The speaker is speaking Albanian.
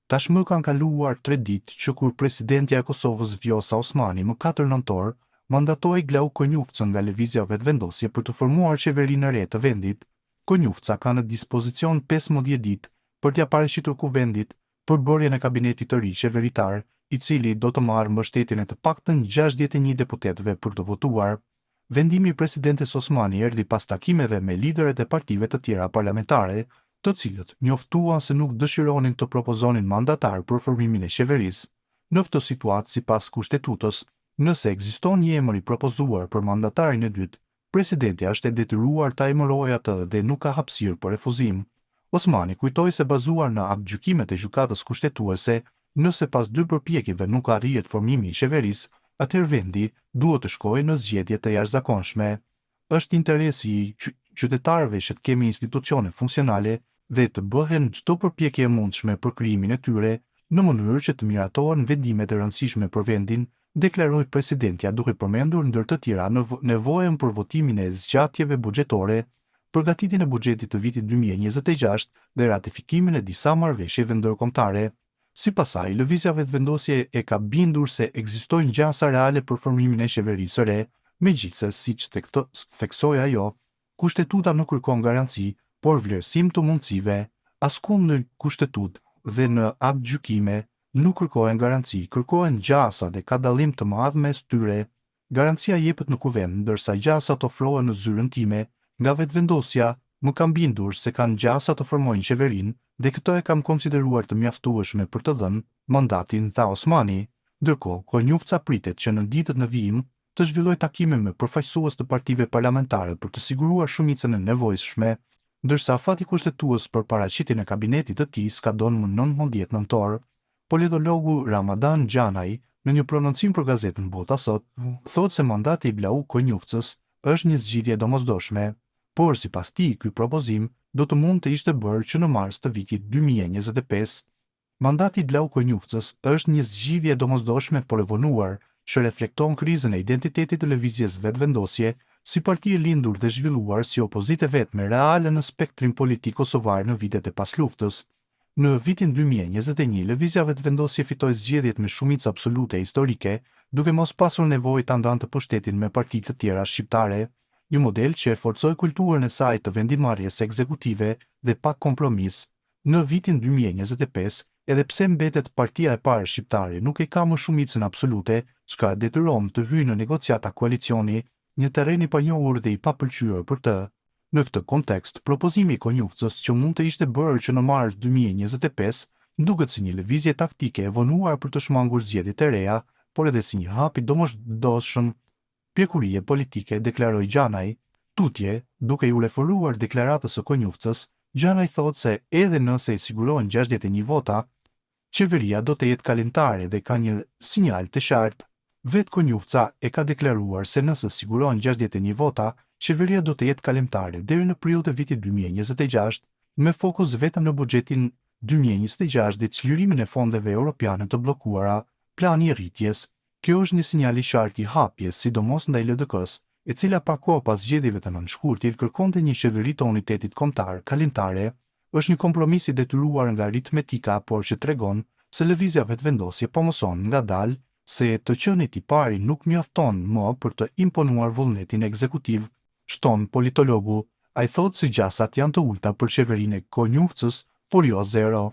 Tashmë kanë kaluar 3 ditë që kur presidentja e Kosovës Vjosa Osmani më 4 nëntor mandatoi Glau Konjufcën nga lëvizja vetëvendosje për të formuar qeverinë e re të vendit. Konjufca ka në dispozicion 15 ditë për t'ia paraqititur kuvendit për bërjen e kabinetit të ri qeveritar, i cili do të marrë mbështetjen e të paktën 61 deputetëve për të votuar. Vendimi i presidentes Osmani erdhi pas takimeve me liderët e partive të tjera parlamentare, të cilët njoftuan se nuk dëshironin të propozonin mandatar për formimin e qeverisë. Në këtë situatë, sipas kushtetutës, nëse ekziston një emër i propozuar për mandatarin e dytë, presidenti është e detyruar ta emërojë atë dhe nuk ka hapësirë për refuzim. Osmani kujtoi se bazuar në aktgjykimet e gjykatës kushtetuese, nëse pas 2 përpjekjeve nuk arrihet formimi i qeverisë, atëherë vendi duhet të shkojë në zgjedhje të jashtëzakonshme. Është interesi i qytetarëve që të kemi institucione funksionale dhe të bëhen çdo përpjekje e mundshme për krijimin e tyre në mënyrë që të miratohen vendimet e rëndësishme për vendin, deklaroi presidentja duke përmendur ndër të tjera nevojën për votimin e zgjatjeve buxhetore, përgatitjen e buxhetit të vitit 2026 dhe ratifikimin e disa marrëveshjeve ndërkombëtare. Sipas saj, lëvizja vetëvendosje e ka bindur se ekzistojnë gjasa reale për formimin e qeverisë së re, megjithse siç theksoi ajo, kushtetuta nuk kërkon garanci, por vlerësim të mundësive. Askund në kushtetutë dhe në aktgjykime nuk kërkohen garanci, kërkohen gjasa dhe ka dallim të madh mes tyre. Garancia jepet në kuvend, ndërsa gjasat ofrohen në zyrën time. Nga vetëvendosja më kam bindur se kanë gjasa të formojnë qeverinë dhe këtë e kam konsideruar të mjaftueshme për të dhënë mandatin, tha Osmani. Ndërkohë, Konjufca pritet që në ditët në vijim të zhvillojë takime me përfaqësues të partive parlamentare për të siguruar shumicën e nevojshme, ndërsa afati kushtetues për paraqitjen e kabinetit të tij skadon më 19 nëntor. Politologu Ramadan Gjanaj, në një prononcim për gazetën Bota sot, thotë se mandati i Blau Konjufcës është një zgjidhje domosdoshme, por sipas tij ky propozim do të mund të ishte bërë që në mars të vitit 2025. Mandati i Blau Konjufcës është një zgjidhje domosdoshme por e vonuar, që reflekton krizën e identitetit të lëvizjes vetëvendosje, si parti e lindur dhe zhvilluar si opozitë vetme reale në spektrin politik kosovar në vitet e pasluftës. Në vitin 2021, lëvizja vetëvendosje fitoi zgjedhjet me shumicë absolute historike, duke mos pasur nevojë ta ndante pushtetin me parti të tjera shqiptare, një model që e forcoi kulturën e saj të vendimarrjes ekzekutive dhe pa kompromis. Në vitin 2025, edhe pse mbetet partia e parë shqiptare nuk e ka më shumicën absolute, çka e detyron të hyjë në negociata koalicioni, një terren i panjohur dhe i papëlqyer për të. Në këtë kontekst, propozimi i Konjufcës që mund të ishte bërë që në mars 2025 duket si një lëvizje taktike e vonuar për të shmangur zgjedhjet e reja, por edhe si një hap i domosdoshëm. Pjekurie politike, deklaroi Gjanaj. Tutje, duke u referuar deklaratës së Konjufcës, Gjanaj thotë se edhe nëse i sigurohen 61 vota, qeveria do të jetë kalimtare dhe ka një sinjal të qartë. Vetë Konjufca e ka deklaruar se nëse sigurohen 61 vota, qeveria do të jetë kalimtare deri në prill të vitit 2026, me fokus vetëm në buxhetin 2026 dhe çlirimin e fondeve europiane të bllokuara, plani i rritjes. Kjo është një sinjal i qartë i hapjes, sidomos ndaj LDK-s, e cila pa kohë pas zgjedhjeve të nënshkurtit kërkonte një qeveri të unitetit kombëtar kalimtare. Është një kompromis i detyruar nga aritmetika, por që tregon se lëvizja vetëvendosje po mëson ngadalë se të qenit i pari nuk mjafton më për të imponuar vullnetin ekzekutiv, shton politologu. Ai thotë se gjasat janë të ulta për qeverinë e Konjufcës, por jo zero.